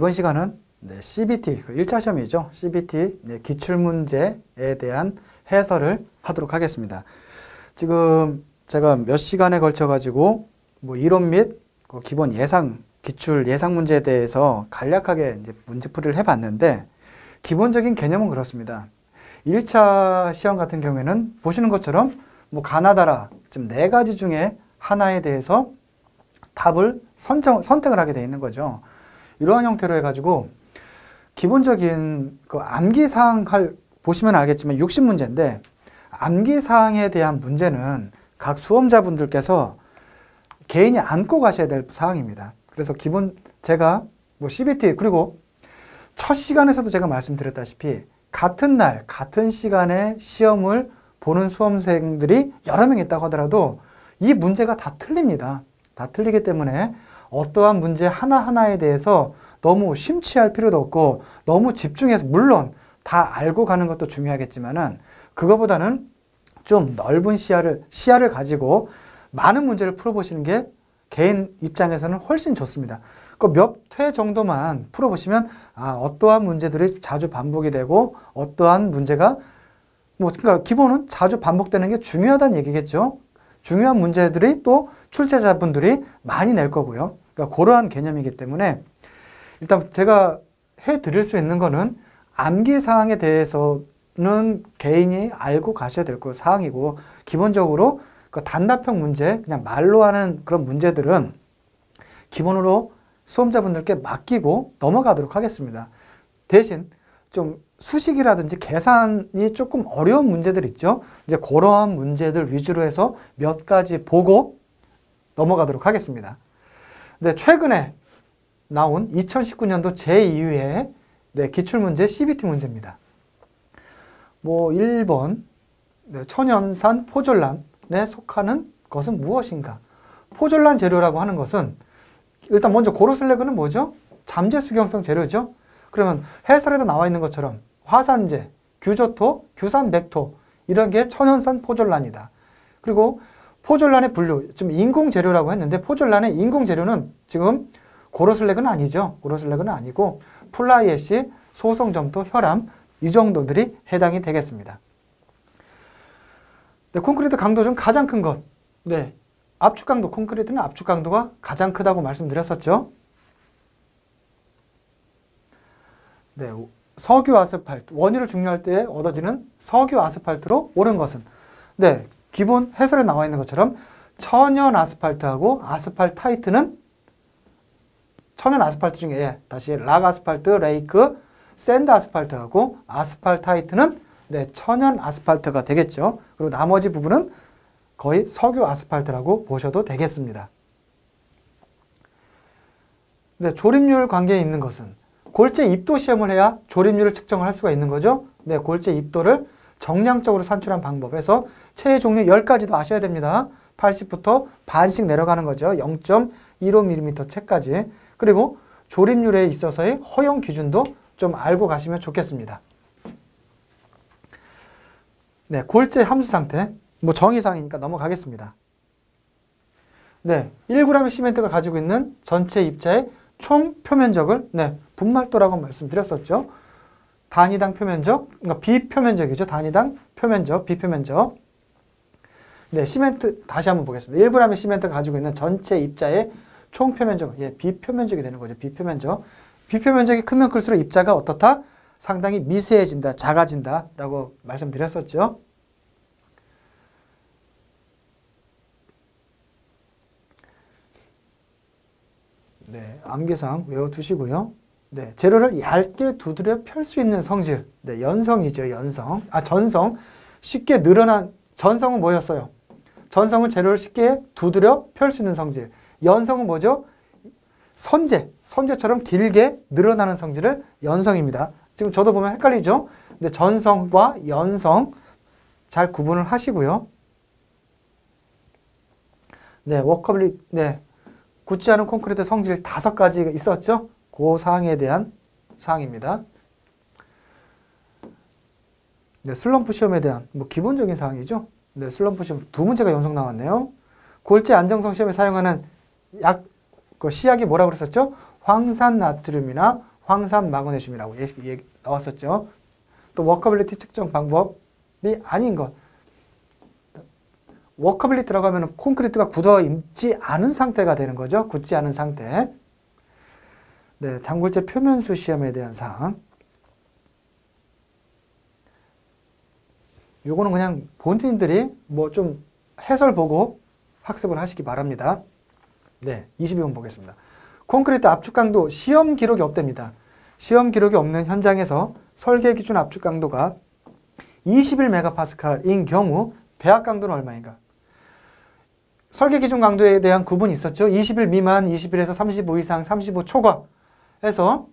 이번 시간은 CBT, 1차 시험이죠. CBT 기출문제에 대한 해설을 하도록 하겠습니다. 지금 제가 몇 시간에 걸쳐 가지고 이론 및 기본 기출 예상 문제에 대해서 간략하게 이제 문제풀이를 해봤는데, 기본적인 개념은 그렇습니다. 1차 시험 같은 경우에는 보시는 것처럼 가나다라 지금 4가지 중에 하나에 대해서 답을 선택을 하게 되어 있는 거죠. 이러한 형태로 해가지고 기본적인 암기사항 보시면 알겠지만 60문제인데, 암기사항에 대한 문제는 각 수험자분들께서 개인이 안고 가셔야 될 사항입니다. 그래서 제가 CBT, 그리고 첫 시간에서도 제가 말씀드렸다시피 같은 날, 같은 시간에 시험을 보는 수험생들이 여러 명 있다고 하더라도 이 문제가 다 틀립니다. 다 틀리기 때문에 어떠한 문제 하나하나에 대해서 너무 심취할 필요도 없고, 너무 집중해서, 물론 다 알고 가는 것도 중요하겠지만은 그거보다는 좀 넓은 시야를 가지고 많은 문제를 풀어보시는 게 개인 입장에서는 훨씬 좋습니다. 몇 회 정도만 풀어보시면 어떠한 문제들이 자주 반복이 되고 어떠한 문제가 그러니까 기본은 자주 반복되는 게 중요하다는 얘기겠죠. 중요한 문제들이 또 출제자분들이 많이 낼 거고요. 그러니까 그러한 개념이기 때문에 일단 제가 해드릴 수 있는 거는 암기사항에 대해서는 개인이 알고 가셔야 될 사항이고, 기본적으로 단답형 문제, 그냥 말로 하는 그런 문제들은 기본으로 수험자분들께 맡기고 넘어가도록 하겠습니다. 대신 좀 수식이라든지 계산이 조금 어려운 문제들 있죠. 이제 그러한 문제들 위주로 해서 몇 가지 보고 넘어가도록 하겠습니다. 근데 최근에 나온 2019년도 제2회 기출문제 CBT 문제입니다. 1번 천연산 포졸란에 속하는 것은 무엇인가? 포졸란 재료라고 하는 것은 일단 먼저 고로슬래그는 뭐죠? 잠재수경성 재료죠. 그러면 해설에도 나와 있는 것처럼 화산재, 규조토, 규산백토 이런 게 천연산 포졸란이다. 그리고 포졸란의 분류, 지금 인공재료라고 했는데 포졸란의 인공재료는 지금 고로슬래그는 아니죠. 고로슬래그는 아니고 플라이애시, 소성점토, 혈암 이 정도들이 해당이 되겠습니다. 콘크리트 강도 중 가장 큰 것. 압축 강도, 콘크리트는 압축 강도가 가장 크다고 말씀드렸었죠. 석유 아스팔트, 원유를 증류할 때 얻어지는 석유 아스팔트로 옳은 것은, 기본 해설에 나와 있는 것처럼 천연 아스팔트하고 아스팔타이트는 천연 아스팔트 중에 다시 락 아스팔트, 레이크, 샌드 아스팔트하고 아스팔타이트는 천연 아스팔트가 되겠죠. 그리고 나머지 부분은 거의 석유 아스팔트라고 보셔도 되겠습니다. 조립률 관계에 있는 것은 골재 입도 시험을 해야 조립률을 측정을 할 수가 있는 거죠. 골재 입도를 정량적으로 산출한 방법에서 체의 종류 10가지도 아셔야 됩니다. 80부터 반씩 내려가는 거죠. 0.15mm 체까지. 그리고 조립률에 있어서의 허용 기준도 좀 알고 가시면 좋겠습니다. 골재 함수 상태. 정의사항이니까 넘어가겠습니다. 1g의 시멘트가 가지고 있는 전체 입자의 총 표면적을 분말도라고 말씀드렸었죠. 단위당 표면적, 그러니까 비표면적이죠. 단위당 표면적, 비표면적. 시멘트 다시 한번 보겠습니다. 1g의 시멘트가 가지고 있는 전체 입자의 총 표면적, 비표면적이 되는 거죠. 비표면적. 비표면적이 크면 클수록 입자가 어떻다? 상당히 미세해진다, 작아진다 라고 말씀드렸었죠. 암기사항 외워두시고요. 재료를 얇게 두드려 펼 수 있는 성질. 연성이죠, 연성. 전성. 쉽게 늘어난, 전성은 뭐였어요? 전성은 재료를 쉽게 두드려 펼 수 있는 성질. 연성은 뭐죠? 선재처럼 길게 늘어나는 성질을 연성입니다. 지금 저도 보면 헷갈리죠? 근데 전성과 연성 잘 구분을 하시고요. 워커블리, 굳지 않은 콘크리트 성질 5가지가 있었죠? 그 사항에 대한 사항입니다. 슬럼프 시험에 대한 기본적인 사항이죠. 슬럼프 시험 2문제가 연속 나왔네요. 골재 안정성 시험에 사용하는 시약이 뭐라고 그랬었죠? 황산나트륨이나 황산 마그네슘이라고 나왔었죠. 또 워커빌리티 측정 방법이 아닌 것. 워커빌리티라고 하면 콘크리트가 굳어 있지 않은 상태가 되는 거죠. 굳지 않은 상태. 네, 장골재 표면수 시험에 대한 사항. 요거는 그냥 본인들이 뭐 좀 해설 보고 학습을 하시기 바랍니다. 네, 22번 보겠습니다. 콘크리트 압축 강도 시험 기록이 없답니다. 시험 기록이 없는 현장에서 설계 기준 압축 강도가 21메가파스칼인 경우 배합 강도는 얼마인가? 설계 기준 강도에 대한 구분이 있었죠. 21 미만, 21에서 35 이상, 35 초과 해서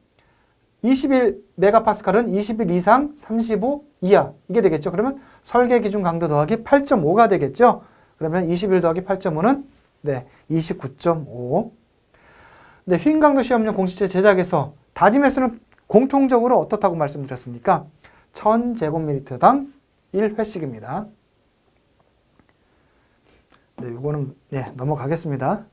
21메가파스칼은 21 이상, 35 이하 이게 되겠죠. 그러면 설계 기준 강도 더하기 8.5가 되겠죠. 그러면 21 더하기 8.5는 네, 29.5. 네, 휜 강도 시험용 공식제 제작에서 다짐 횟수는 공통적으로 어떻다고 말씀드렸습니까? 1000제곱미터당 1회씩입니다. 네, 이거는 네, 넘어가겠습니다.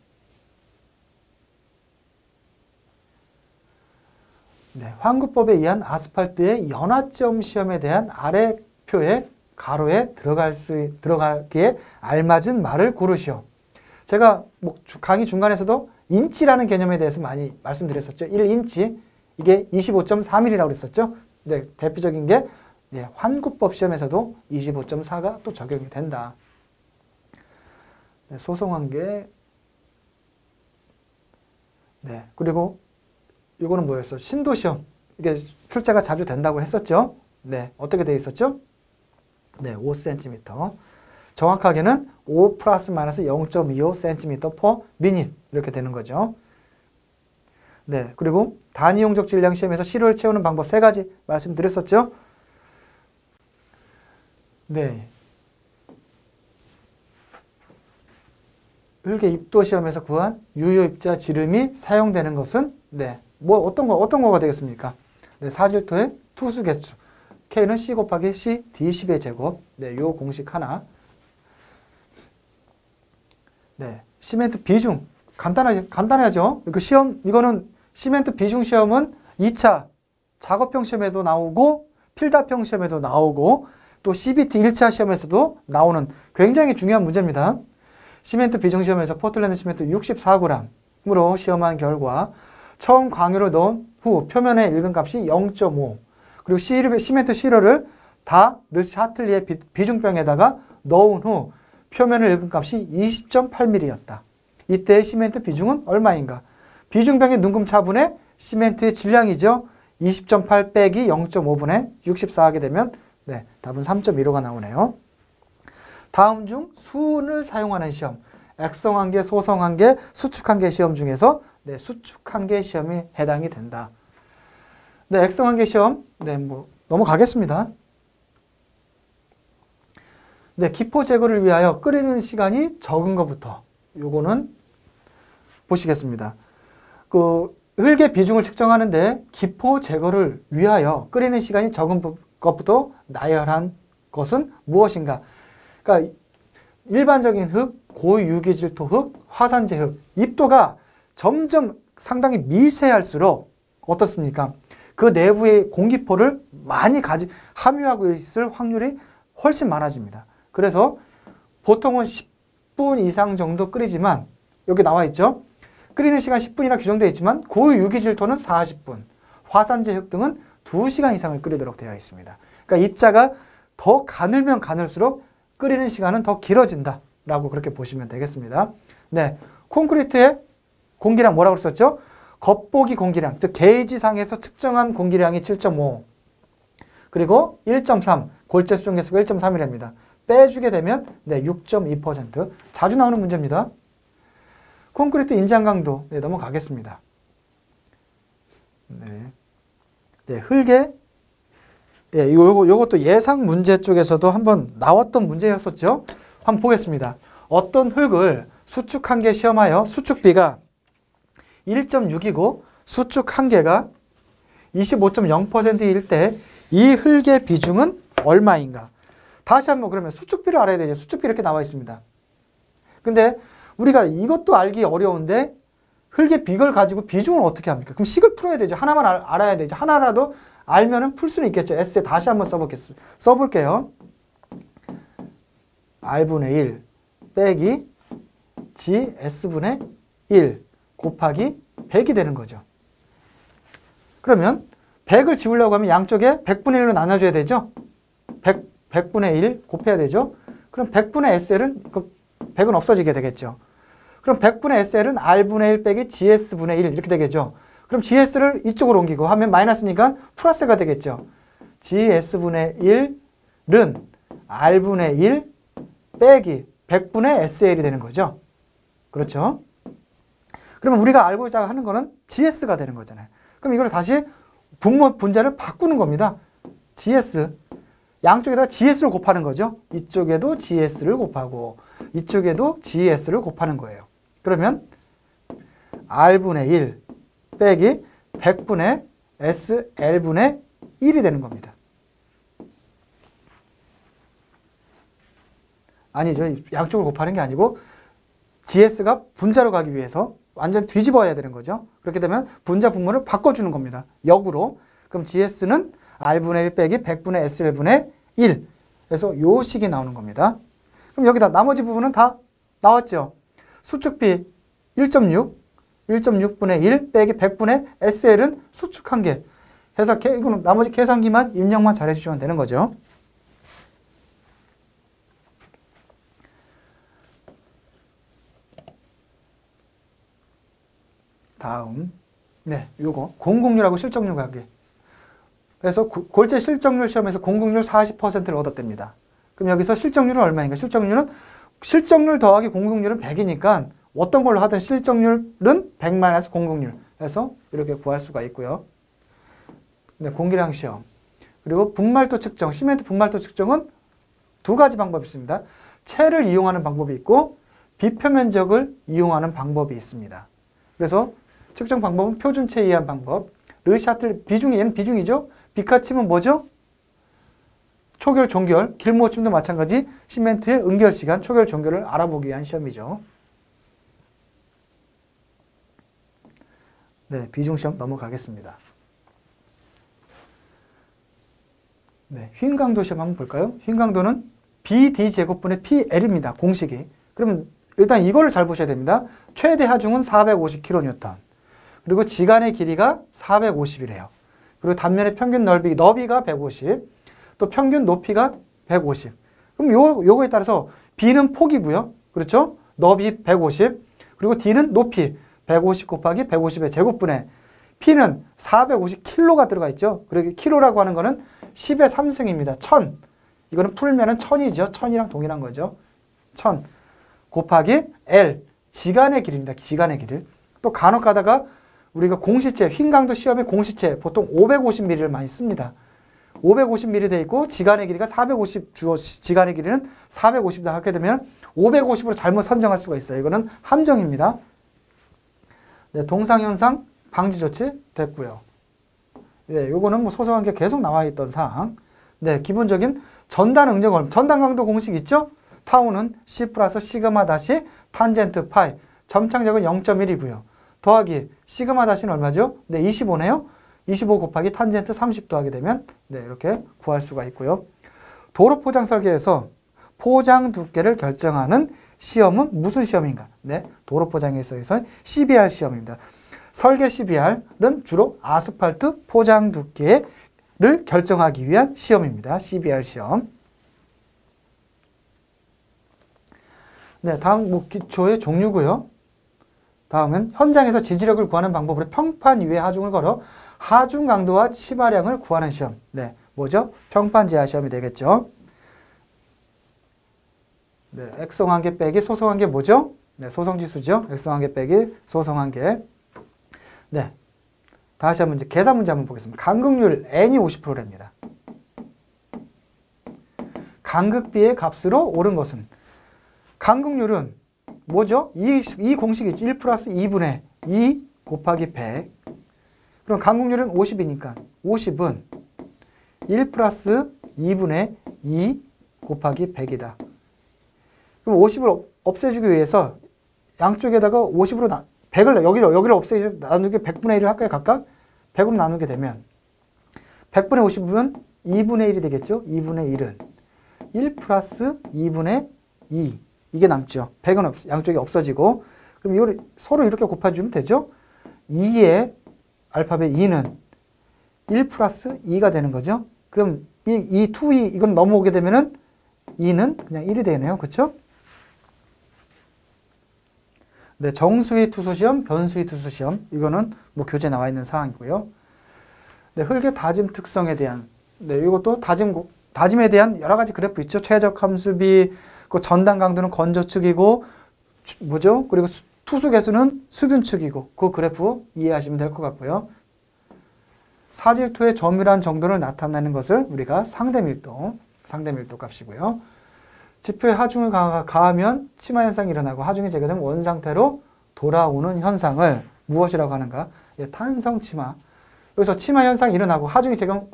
네, 환구법에 의한 아스팔트의 연화점 시험에 대한 아래 표의 가로에 들어가기에 알맞은 말을 고르시오. 제가 뭐 강의 중간에서도 인치라는 개념에 대해서 많이 말씀드렸었죠. 1인치, 이게 25.3mm라고 그랬었죠. 네, 대표적인 게 네, 환구법 시험에서도 25.4가 또 적용이 된다. 네, 소송관계. 네, 그리고 이거는 뭐였어? 신도시험. 이게 출제가 자주 된다고 했었죠. 네, 어떻게 되어 있었죠? 네, 5cm. 정확하게는 5 플러스 마이너스 0.25cm per minute 이렇게 되는 거죠. 네, 그리고 단위용적 질량 시험에서 시료를 채우는 방법 3가지 말씀드렸었죠. 네. 흙의 입도 시험에서 구한 유효 입자 지름이 사용되는 것은 네, 뭐 어떤 거가 되겠습니까? 네, 사질토의 투수 개수. K는 C 곱하기 C D10의 제곱. 네, 요 공식 하나. 네, 시멘트 비중. 간단하죠? 그 시험, 이거는 시멘트 비중 시험은 2차 작업형 시험에도 나오고, 필답형 시험에도 나오고, 또 CBT 1차 시험에서도 나오는 굉장히 중요한 문제입니다. 시멘트 비중 시험에서 포틀랜드 시멘트 64g으로 시험한 결과 처음 광유를 넣은 후 표면의 일근값이 0.5 그리고 시멘트 시러를 다 르샤틀리의 비중병에다가 넣은 후 표면의 일근값이 20.8mm였다. 이때 시멘트 비중은 얼마인가? 비중병의 눈금 차분의 시멘트의 질량이죠. 20.8 빼기 0.5분의 64 하게 되면 네, 답은 3.15가 나오네요. 다음 중 수은을 사용하는 시험, 액성한계, 소성한계, 수축한계 시험 중에서 네, 수축한계 시험이 해당이 된다. 네, 액성한계 시험, 네, 뭐 넘어가겠습니다. 네, 기포 제거를 위하여 끓이는 시간이 적은 것부터 요거는 보시겠습니다. 그 흙의 비중을 측정하는데 기포 제거를 위하여 끓이는 시간이 적은 것부터 나열한 것은 무엇인가? 그러니까 일반적인 흙, 고유기질토 흙, 화산재 흙, 입도가 점점 상당히 미세할수록 어떻습니까? 그 내부의 공기포를 많이 함유하고 있을 확률이 훨씬 많아집니다. 그래서 보통은 10분 이상 정도 끓이지만 여기 나와 있죠? 끓이는 시간 10분이나 규정되어 있지만 고유기질토는 40분, 화산재 흙 등은 2시간 이상을 끓이도록 되어 있습니다. 그러니까 입자가 더 가늘면 가늘수록 끓이는 시간은 더 길어진다 라고 그렇게 보시면 되겠습니다. 네, 콘크리트의 공기량 뭐라고 썼죠? 겉보기 공기량, 즉 게이지상에서 측정한 공기량이 7.5 그리고 1.3, 골재 수정 개수가 1.3이랍니다. 빼주게 되면 네, 6.2%. 자주 나오는 문제입니다. 콘크리트 인장 강도 네, 넘어가겠습니다. 네, 네 흙의 예, 요것도 예상 문제 쪽에서도 한번 나왔던 문제였었죠. 한번 보겠습니다. 어떤 흙을 수축 한계 시험하여 수축비가 1.6이고 수축 한계가 25.0%일 때 이 흙의 비중은 얼마인가? 다시 한번 그러면 수축비를 알아야 되죠. 수축비 이렇게 나와 있습니다. 근데 우리가 이것도 알기 어려운데 흙의 비걸 가지고 비중을 어떻게 합니까? 그럼 식을 풀어야 되죠. 하나만 알아야 되죠. 하나라도 알면은 풀 수는 있겠죠. S에 다시 한번 써볼게요. R분의 1 빼기 GS분의 1 곱하기 100이 되는 거죠. 그러면 100을 지우려고 하면 양쪽에 100분의 1로 나눠줘야 되죠. 100분의 1 곱해야 되죠. 그럼 100분의 SL은, 100은 없어지게 되겠죠. 그럼 100분의 SL은 R분의 1 빼기 GS분의 1 이렇게 되겠죠. 그럼 GS를 이쪽으로 옮기고 하면 마이너스니까 플러스가 되겠죠. GS분의 1은 R분의 1 빼기 100분의 SL이 되는 거죠. 그렇죠? 그러면 우리가 알고자 하는 거는 GS가 되는 거잖아요. 그럼 이걸 다시 분자를 바꾸는 겁니다. GS. 양쪽에다가 GS를 곱하는 거죠. 이쪽에도 GS를 곱하고 이쪽에도 GS를 곱하는 거예요. 그러면 R분의 1 빼기 100분의 SL분의 1이 되는 겁니다. 아니죠. 양쪽을 곱하는 게 아니고 GS가 분자로 가기 위해서 완전 뒤집어야 되는 거죠. 그렇게 되면 분자 분모를 바꿔주는 겁니다. 역으로. 그럼 GS는 R분의 1 빼기 100분의 SL분의 1. 그래서 요 식이 나오는 겁니다. 그럼 여기다 나머지 부분은 다 나왔죠. 수축비 1.6, 1.6분의 1 빼기 100분의 SL은 수축한계. 해서 이거는 나머지 계산기만 입력만 잘 해주시면 되는 거죠. 다음, 네, 요거 공공률하고 실적률 관계. 그래서 골재 실적률 시험에서 공공률 40%를 얻었답니다. 그럼 여기서 실적률은 얼마인가? 실적률 더하기 공공률은 100이니까 어떤 걸로 하든 실적률은 100 - 공공률 해서 이렇게 구할 수가 있고요. 네, 공기량 시험. 그리고 분말도 측정, 시멘트 분말도 측정은 두 가지 방법이 있습니다. 체를 이용하는 방법이 있고 비표면적을 이용하는 방법이 있습니다. 그래서 측정 방법은 표준체에 의한 방법. 르샤틀 비중이, 얘는 비중이죠. 비카침은 뭐죠? 초결, 종결. 길모침도 마찬가지. 시멘트의 응결 시간, 초결, 종결을 알아보기 위한 시험이죠. 네, 비중 시험 넘어가겠습니다. 네, 휭강도 시험 한번 볼까요? 휭강도는 BD제곱분의 PL입니다. 공식이. 그러면 일단 이거를 잘 보셔야 됩니다. 최대 하중은 450kN. 그리고 지간의 길이가 450이래요. 그리고 단면의 평균 너비가 150. 또 평균 높이가 150. 그럼 요거에 따라서 B는 폭이고요. 그렇죠? 너비 150. 그리고 D는 높이 150 곱하기 150의 제곱분의 P는 450kg가 들어가 있죠. 그리고 kg라고 하는 거는 10의 3승입니다. 1000. 이거는 풀면은 1000이죠. 1000이랑 동일한 거죠. 1000 곱하기 L. 지간의 길입니다. 지간의 길. 또 간혹 가다가 우리가 공시체, 휭강도 시험의 공시체 보통 550mm를 많이 씁니다. 550mm 돼 있고 지간의 길이가 450, 지간의 길이는 450다 하게 되면 550으로 잘못 선정할 수가 있어요. 이거는 함정입니다. 네, 동상현상 방지 조치 됐고요. 네, 요거는 뭐 소소한 게 계속 나와 있던 사항. 네, 기본적인 전단 응력 얼마, 전단 강도 공식 있죠? 타우는 C 플러스 시그마 다시 탄젠트 파이, 점창력은 0.1이고요. 더하기 시그마 다시는 얼마죠? 네, 25네요. 25 곱하기 탄젠트 30 더하게 되면 네, 이렇게 구할 수가 있고요. 도로 포장 설계에서 포장 두께를 결정하는 시험은 무슨 시험인가? 네, 도로 포장에 있어서 CBR 시험입니다. 설계 CBR은 주로 아스팔트 포장 두께를 결정하기 위한 시험입니다. CBR 시험. 네, 다음 뭐 기초의 종류고요. 다음은 현장에서 지지력을 구하는 방법으로 평판 위에 하중을 걸어 하중 강도와 치마량을 구하는 시험. 네, 뭐죠? 평판 제하 시험이 되겠죠. 네, 액성한계 빼기 소성한계 뭐죠? 네, 소성지수죠. 액성한계 빼기 소성한계. 네, 다시 한번 이제 계산 문제 한번 보겠습니다. 간극률 n이 50%랍니다. 간극비의 값으로 옳은 것은 간극률은 뭐죠? 이 공식이 있죠. 1 플러스 2분의 2 곱하기 100. 그럼 간극률은 50이니까 50은 1 플러스 2분의 2 곱하기 100이다. 그럼 50을 없애주기 위해서 양쪽에다가 50으로 100을 여기를 없애기 나누기 100분의 1을 할까요? 각각 100으로 나누게 되면 100분의 50은 2분의 1이 되겠죠. 2분의 1은 1 플러스 2분의 2 이게 남죠. 100은 양쪽이 없어지고 그럼 이걸 서로 이렇게 곱해주면 되죠. 2의 알파벳 2는 1 플러스 2가 되는 거죠. 그럼 이 2이 이건 넘어오게 되면은 2는 그냥 1이 되네요. 그렇죠? 네, 정수위 투수 시험, 변수위 투수 시험 이거는 뭐 교재 나와 있는 사항이고요. 네, 흙의 다짐 특성에 대한 이것도 다짐에 대한 여러 가지 그래프 있죠. 최적 함수비, 그 전단 강도는 건조축이고 뭐죠? 그리고 투수 개수는 수변축이고 그 그래프 이해하시면 될 것 같고요. 사질토의 점유란 정도를 나타내는 것을 우리가 상대밀도 값이고요. 지표에 하중을 가하면 치마 현상이 일어나고 하중이 제거되면 원상태로 돌아오는 현상을 무엇이라고 하는가? 예, 탄성치마. 여기서 치마 현상이 일어나고 하중이 제거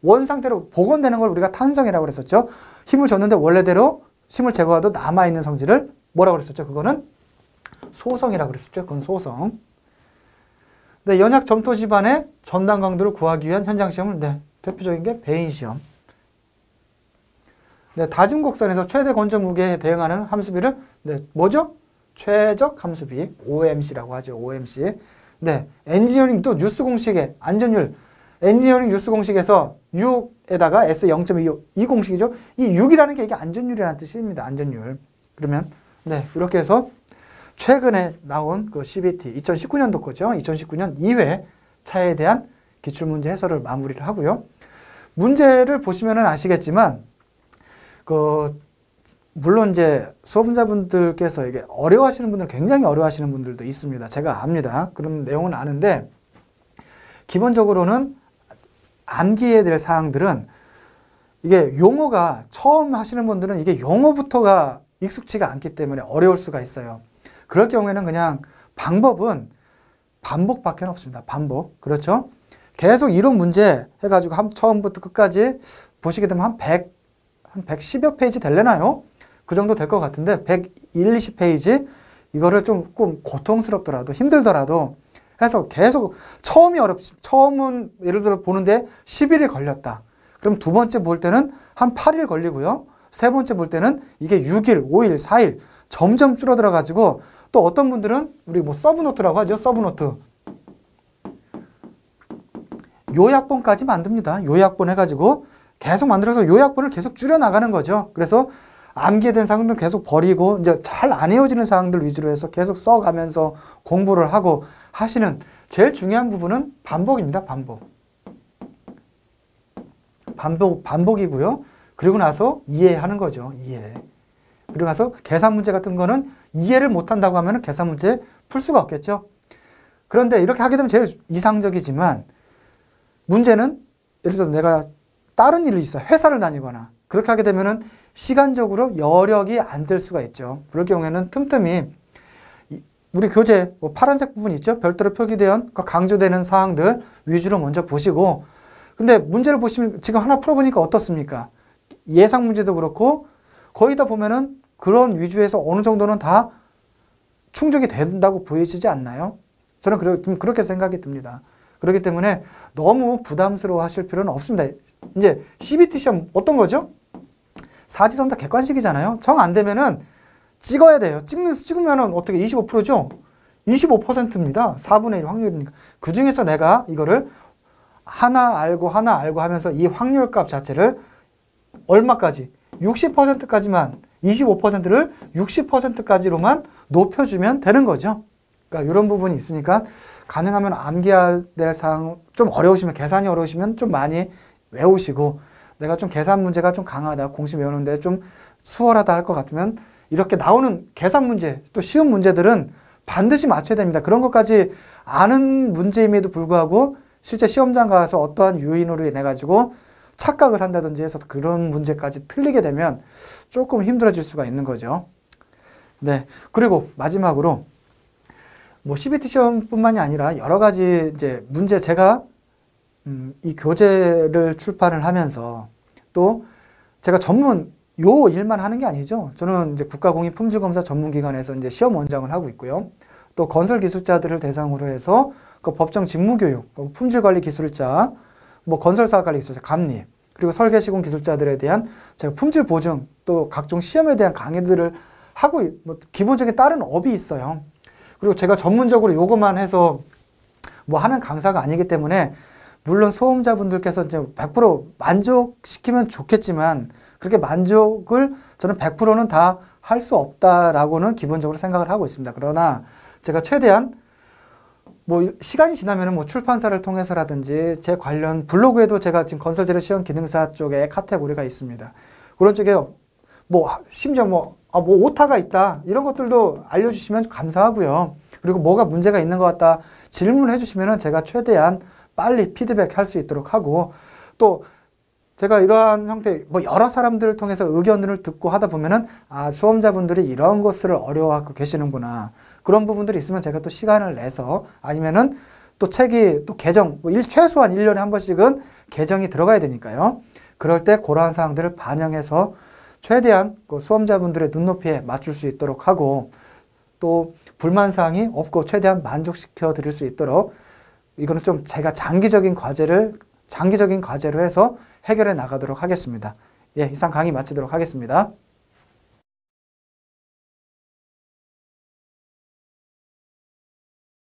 원상태로 복원되는 걸 우리가 탄성이라고 그랬었죠. 힘을 줬는데 원래대로 힘을 제거해도 남아있는 성질을 뭐라고 그랬었죠? 그거는 소성이라고 그랬었죠. 그건 소성. 네, 연약 점토 집안의 전단 강도를 구하기 위한 현장 시험은 대표적인 게 베인 시험. 네, 다짐 곡선에서 최대 건조 무게에 대응하는 함수비를 뭐죠? 최적 함수비 OMC라고 하죠. OMC. 네, 엔지니어링 또 뉴스 공식의 안전율 엔지니어링 뉴스 공식에서 6에다가 S 0.25 이 공식이죠. 이 6이라는 게 이게 안전율이라는 뜻입니다. 안전율. 그러면 이렇게 해서 최근에 나온 그 CBT 2019년도 거죠. 2019년 2회 차에 대한 기출문제 해설을 마무리를 하고요. 문제를 보시면은 아시겠지만 물론 이제 수험자분들께서 이게 어려워하시는 분들 굉장히 어려워하시는 분들도 있습니다. 제가 압니다. 그런 내용은 아는데 기본적으로는 암기해야 될 사항들은 이게 용어가 처음 하시는 분들은 이게 용어부터가 익숙치가 않기 때문에 어려울 수가 있어요. 그럴 경우에는 그냥 방법은 반복밖에 없습니다. 반복. 그렇죠? 계속 이론 문제 해가지고 처음부터 끝까지 보시게 되면 한 110여 페이지 될래나요? 그 정도 될 것 같은데 120, 20페이지 이거를 조금 고통스럽더라도 힘들더라도 해서 계속 처음은 예를 들어 보는데 10일이 걸렸다. 그럼 두 번째 볼 때는 한 8일 걸리고요. 세 번째 볼 때는 이게 6일, 5일, 4일 점점 줄어들어 가지고 또 어떤 분들은 우리 뭐 서브노트라고 하죠. 서브노트. 요약본까지 만듭니다. 요약본 해가지고 계속 만들어서 요약본을 계속 줄여나가는 거죠. 그래서 암기에 대한 사항들 계속 버리고 이제 잘 안 외워지는 사항들 위주로 해서 계속 써가면서 공부를 하고 하시는 제일 중요한 부분은 반복입니다. 반복이고요. 그리고 나서 이해하는 거죠. 이해. 그리고 나서 계산 문제 같은 거는 이해를 못한다고 하면 계산 문제 풀 수가 없겠죠. 그런데 이렇게 하게 되면 제일 이상적이지만 문제는 예를 들어서 내가 다른 일이 있어. 회사를 다니거나 그렇게 하게 되면은 시간적으로 여력이 안 될 수가 있죠. 그럴 경우에는 틈틈이 우리 교재 파란색 부분 있죠. 별도로 표기되어 강조되는 사항들 위주로 먼저 보시고 근데 문제를 보시면 지금 하나 풀어보니까 어떻습니까? 예상 문제도 그렇고 거의 다 보면은 그런 위주에서 어느 정도는 다 충족이 된다고 보이시지 않나요? 저는 그렇게 생각이 듭니다. 그렇기 때문에 너무 부담스러워 하실 필요는 없습니다. 이제 CBT 시험 어떤 거죠? 사지선 다 객관식이잖아요. 정 안 되면은 찍어야 돼요. 찍으면은 어떻게 25%죠? 25%입니다. 4분의 1 확률이니까. 그 중에서 내가 이거를 하나 알고 하면서 이 확률값 자체를 얼마까지? 60%까지만 25%를 60%까지로만 높여주면 되는 거죠. 그러니까 이런 부분이 있으니까 가능하면 암기해야 될 사항 좀 어려우시면 계산이 어려우시면 좀 많이 외우시고 내가 좀 계산 문제가 좀 강하다 공식 외우는데 좀 수월하다 할 것 같으면 이렇게 나오는 계산 문제 또 쉬운 문제들은 반드시 맞춰야 됩니다. 그런 것까지 아는 문제임에도 불구하고 실제 시험장 가서 어떠한 요인으로 인해 가지고 착각을 한다든지 해서 그런 문제까지 틀리게 되면 조금 힘들어질 수가 있는 거죠. 네. 그리고 마지막으로 뭐 CBT 시험뿐만이 아니라 여러 가지 이제 문제 제가 이 교재를 출판을 하면서 또 제가 요 일만 하는 게 아니죠. 저는 이제 국가공인품질검사 전문기관에서 이제 시험 원장을 하고 있고요. 또 건설 기술자들을 대상으로 해서 그 법정 직무교육, 품질관리 기술자, 뭐 건설사업관리 기술자, 감리, 그리고 설계시공 기술자들에 대한 제가 품질 보증, 또 각종 시험에 대한 강의들을 하고 뭐 기본적인 다른 업이 있어요. 그리고 제가 전문적으로 요것만 해서 뭐 하는 강사가 아니기 때문에 물론 수험자분들께서 이제 100% 만족시키면 좋겠지만 그렇게 만족을 저는 100%는 다 할 수 없다라고는 기본적으로 생각을 하고 있습니다. 그러나 제가 최대한 뭐 시간이 지나면은 뭐 출판사를 통해서라든지 제 관련 블로그에도 제가 지금 건설재료 시험 기능사 쪽에 카테고리가 있습니다. 그런 쪽에 뭐 심지어 뭐 오타가 있다 이런 것들도 알려주시면 감사하고요. 그리고 뭐가 문제가 있는 것 같다 질문해 주시면은 제가 최대한 빨리 피드백 할 수 있도록 하고, 또 제가 이러한 형태 뭐 여러 사람들을 통해서 의견을 듣고 하다 보면은 수험자분들이 이런 것을 어려워하고 계시는구나, 그런 부분들이 있으면 제가 또 시간을 내서, 아니면은 또 책이 또 개정, 뭐 최소한 1년에 한 번씩은 개정이 들어가야 되니까요. 그럴 때 그러한 사항들을 반영해서 최대한 그 수험자분들의 눈높이에 맞출 수 있도록 하고, 또 불만사항이 없고 최대한 만족시켜 드릴 수 있도록, 이거는 좀 제가 장기적인 과제로 해서 해결해 나가도록 하겠습니다. 예, 이상 강의 마치도록 하겠습니다.